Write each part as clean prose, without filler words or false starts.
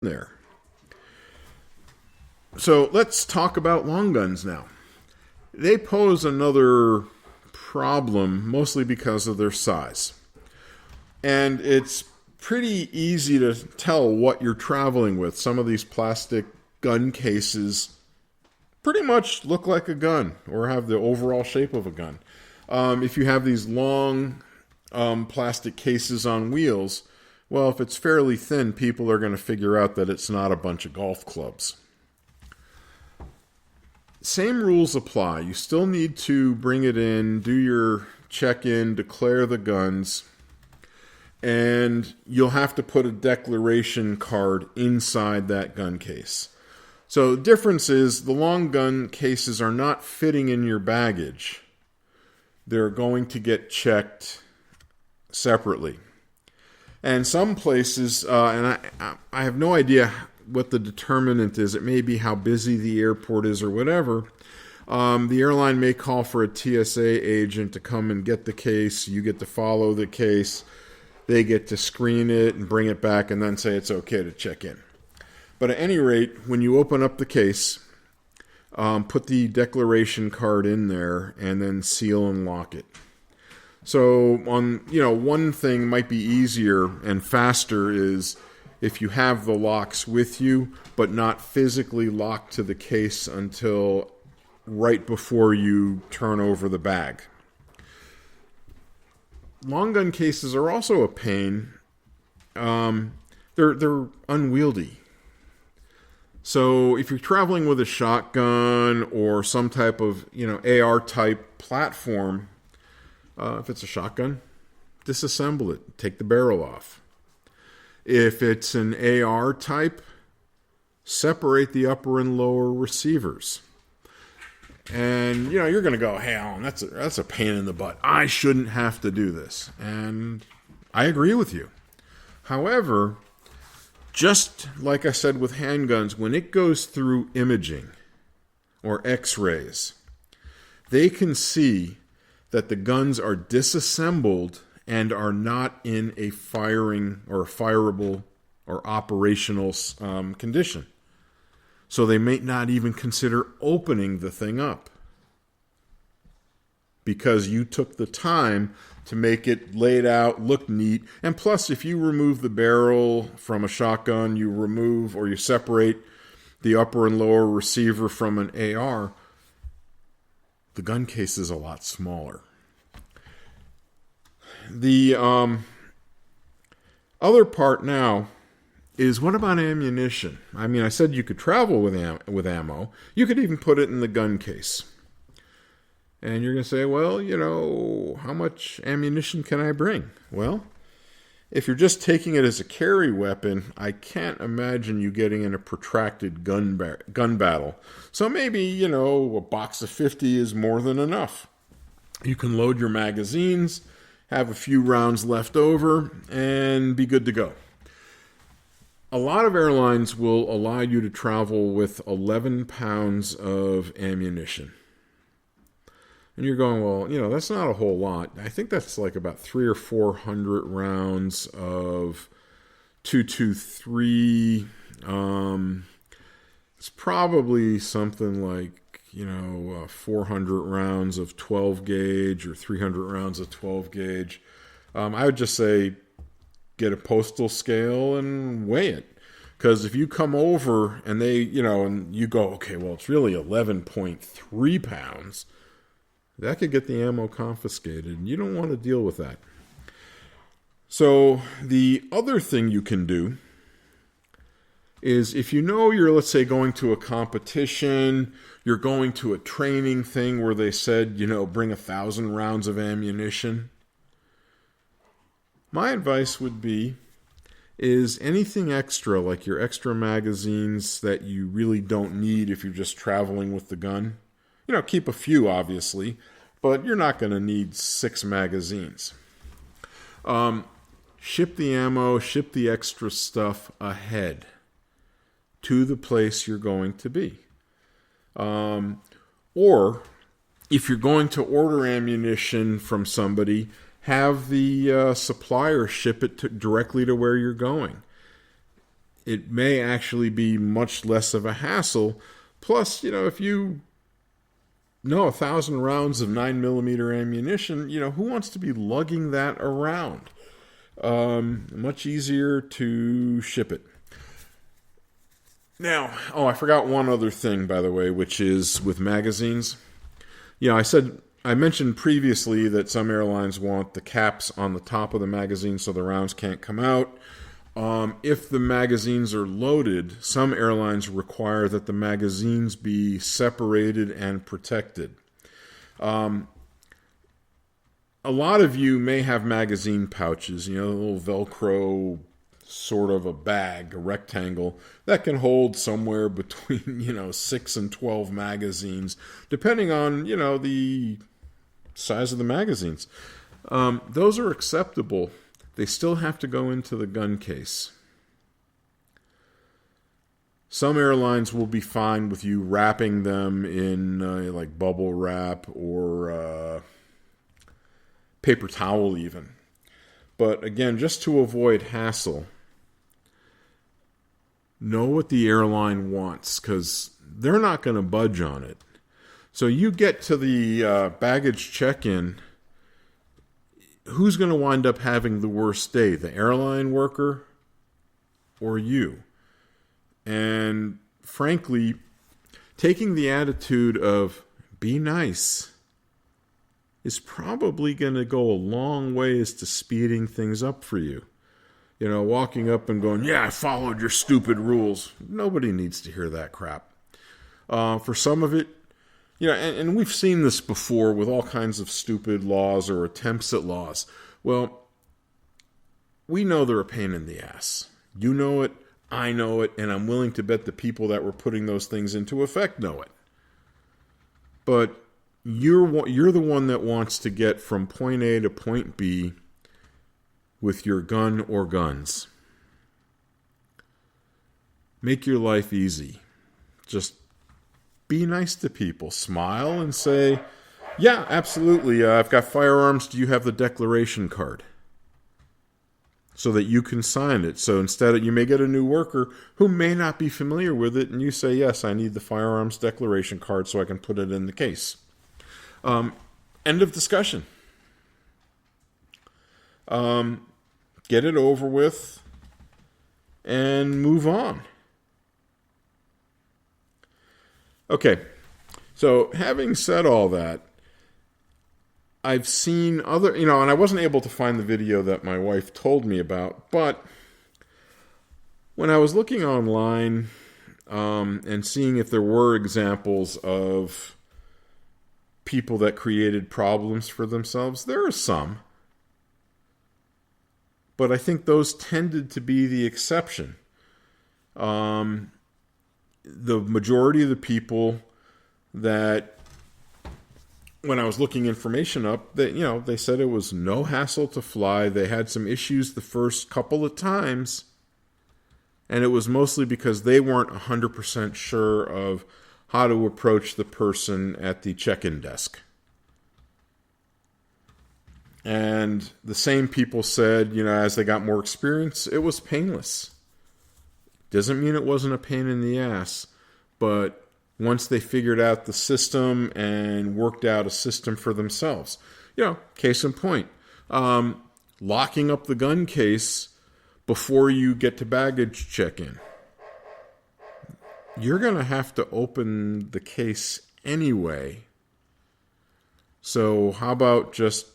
there. So let's talk about long guns now. They pose another problem, mostly because of their size. And it's pretty easy to tell what you're traveling with. Some of these plastic gun cases pretty much look like a gun or have the overall shape of a gun. If you have these long plastic cases on wheels, well, if it's fairly thin, people are going to figure out that it's not a bunch of golf clubs. Same rules apply. You still need to bring it in, do your check-in, declare the guns, and you'll have to put a declaration card inside that gun case. So the difference is the long gun cases are not fitting in your baggage. They're going to get checked separately. And some places, and I have no idea what the determinant is. It may be how busy the airport is or whatever. The airline may call for a TSA agent to come and get the case. You get to follow the case. They get to screen it and bring it back and then say it's okay to check in. But at any rate, when you open up the case, put the declaration card in there and then seal and lock it. So one thing might be easier and faster is if you have the locks with you, but not physically locked to the case until right before you turn over the bag. Long gun cases are also a pain. They're unwieldy. So if you're traveling with a shotgun or some type of AR type platform, if it's a shotgun, disassemble it, take the barrel off. If it's an AR type, separate the upper and lower receivers. And you're going to go, hey, Alan, that's a pain in the butt. I shouldn't have to do this. And I agree with you. However, just like I said with handguns, when it goes through imaging or x-rays, they can see that the guns are disassembled and are not in a firing or fireable or operational condition. So they may not even consider opening the thing up because you took the time to make it laid out, look neat. And plus, if you remove the barrel from a shotgun, you remove or you separate the upper and lower receiver from an AR, the gun case is a lot smaller. The other part now is, what about ammunition? I mean, I said you could travel with ammo. You could even put it in the gun case. And you're going to say, well, how much ammunition can I bring? Well, if you're just taking it as a carry weapon, I can't imagine you getting in a protracted gun battle. So maybe, a box of 50 is more than enough. You can load your magazines, have a few rounds left over, and be good to go. A lot of airlines will allow you to travel with 11 pounds of ammunition. And you're going, well, that's not a whole lot. I think that's like about 300 or 400 rounds of 223. It's probably something like, 400 rounds of 12 gauge or 300 rounds of 12 gauge. I would just say get a postal scale and weigh it. Because if you come over and they, and you go, okay, well, it's really 11.3 pounds, that could get the ammo confiscated. And you don't want to deal with that. So the other thing you can do is if you're, let's say, going to a competition, you're going to a training thing where they said, bring 1,000 rounds of ammunition. My advice would be, is anything extra, like your extra magazines that you really don't need if you're just traveling with the gun, keep a few, obviously, but you're not going to need 6 magazines. Ship the ammo, ship the extra stuff ahead to the place you're going to be. Or if you're going to order ammunition from somebody, have the supplier ship it directly to where you're going. it may actually be much less of a hassle. Plus, if you know 1,000 rounds of 9mm ammunition, who wants to be lugging that around? Much easier to ship it. Now, I forgot one other thing, by the way, which is with magazines. I mentioned previously that some airlines want the caps on the top of the magazine so the rounds can't come out. If the magazines are loaded, some airlines require that the magazines be separated and protected. A lot of you may have magazine pouches, a little Velcro sort of a bag, a rectangle, that can hold somewhere between, 6 and 12 magazines, depending on, the size of the magazines. Those are acceptable. They still have to go into the gun case. Some airlines will be fine with you wrapping them in like bubble wrap or paper towel even. But again, just to avoid hassle, know what the airline wants, because they're not going to budge on it. So you get to the baggage check-in, who's going to wind up having the worst day, the airline worker or you? And frankly, taking the attitude of be nice is probably going to go a long ways to speeding things up for you. Walking up and going, yeah, I followed your stupid rules. Nobody needs to hear that crap. For some of it, and we've seen this before with all kinds of stupid laws or attempts at laws. Well, we know they're a pain in the ass. You know it, I know it, and I'm willing to bet the people that were putting those things into effect know it. But you're the one that wants to get from point A to point B with your gun or guns. Make your life easy. Just be nice to people. Smile and say, yeah, absolutely. I've got firearms. Do you have the declaration card? So that you can sign it. So instead, you may get a new worker who may not be familiar with it, and you say, yes, I need the firearms declaration card so I can put it in the case. End of discussion. Get it over with and move on. Okay, so having said all that, I've seen other, and I wasn't able to find the video that my wife told me about, but when I was looking online and seeing if there were examples of people that created problems for themselves, there are some. But I think those tended to be the exception. The majority of the people that, when I was looking information up, that they said it was no hassle to fly. They had some issues the first couple of times, and it was mostly because they weren't 100% sure of how to approach the person at the check-in desk. And the same people said, as they got more experience, it was painless. Doesn't mean it wasn't a pain in the ass, but once they figured out the system and worked out a system for themselves. Case in point, locking up the gun case before you get to baggage check-in. You're going to have to open the case anyway. So how about just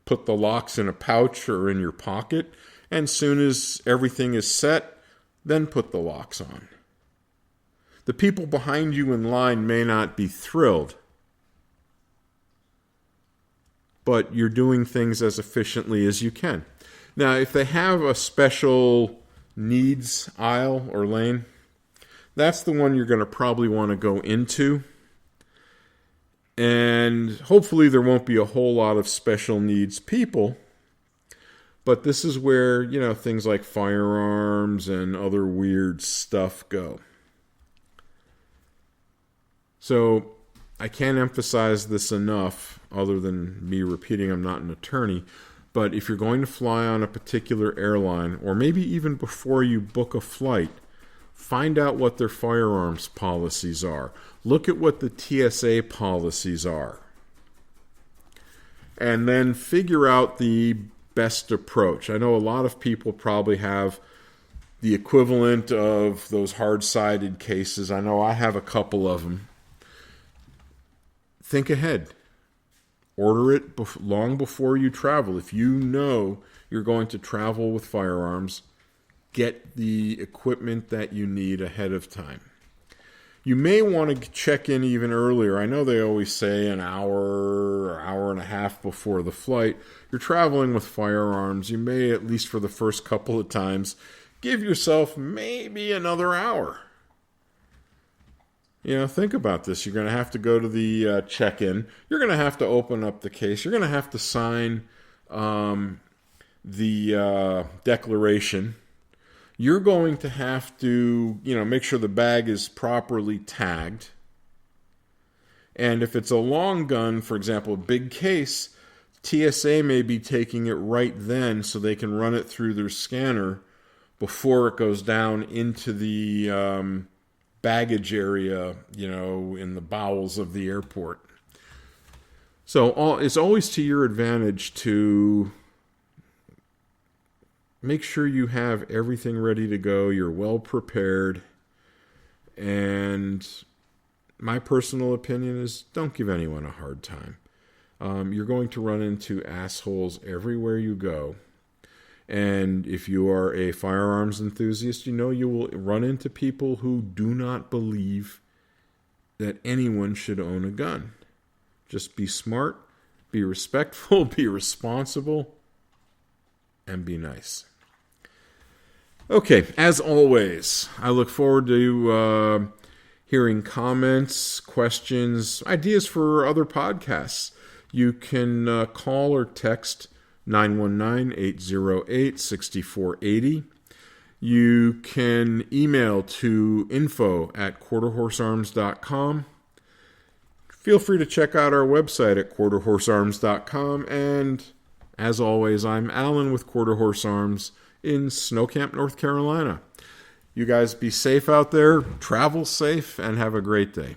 put the locks in a pouch or in your pocket, and soon as everything is set, then put the locks on. The people behind you in line may not be thrilled, but you're doing things as efficiently as you can. Now, if they have a special needs aisle or lane, that's the one you're going to probably want to go into. And hopefully there won't be a whole lot of special needs people. But this is where, things like firearms and other weird stuff go. So I can't emphasize this enough, other than me repeating I'm not an attorney. But if you're going to fly on a particular airline, or maybe even before you book a flight, Find out what their firearms policies are. Look at what the TSA policies are. And then figure out the best approach. I know a lot of people probably have the equivalent of those hard-sided cases. I know I have a couple of them. Think ahead. Order it long before you travel. If you know you're going to travel with firearms, get the equipment that you need ahead of time. You may want to check in even earlier. I know they always say an hour or hour and a half before the flight. You're traveling with firearms. You may, at least for the first couple of times, give yourself maybe another hour. Think about this. You're going to have to go to the check-in. You're going to have to open up the case. You're going to have to sign the declaration. You're going to have to, make sure the bag is properly tagged. And if it's a long gun, for example, a big case, TSA may be taking it right then so they can run it through their scanner before it goes down into the baggage area, in the bowels of the airport. So it's always to your advantage to make sure you have everything ready to go. You're well prepared. And my personal opinion is don't give anyone a hard time. You're going to run into assholes everywhere you go. And if you are a firearms enthusiast, you will run into people who do not believe that anyone should own a gun. Just be smart, be respectful, be responsible, and be nice. Okay, as always, I look forward to hearing comments, questions, ideas for other podcasts. You can call or text 919-808-6480. You can email to info@quarterhorsearms.com. Feel free to check out our website at quarterhorsearms.com. And as always, I'm Alan with Quarter Horse Arms in Snow Camp, North Carolina. You guys be safe out there, travel safe, and have a great day.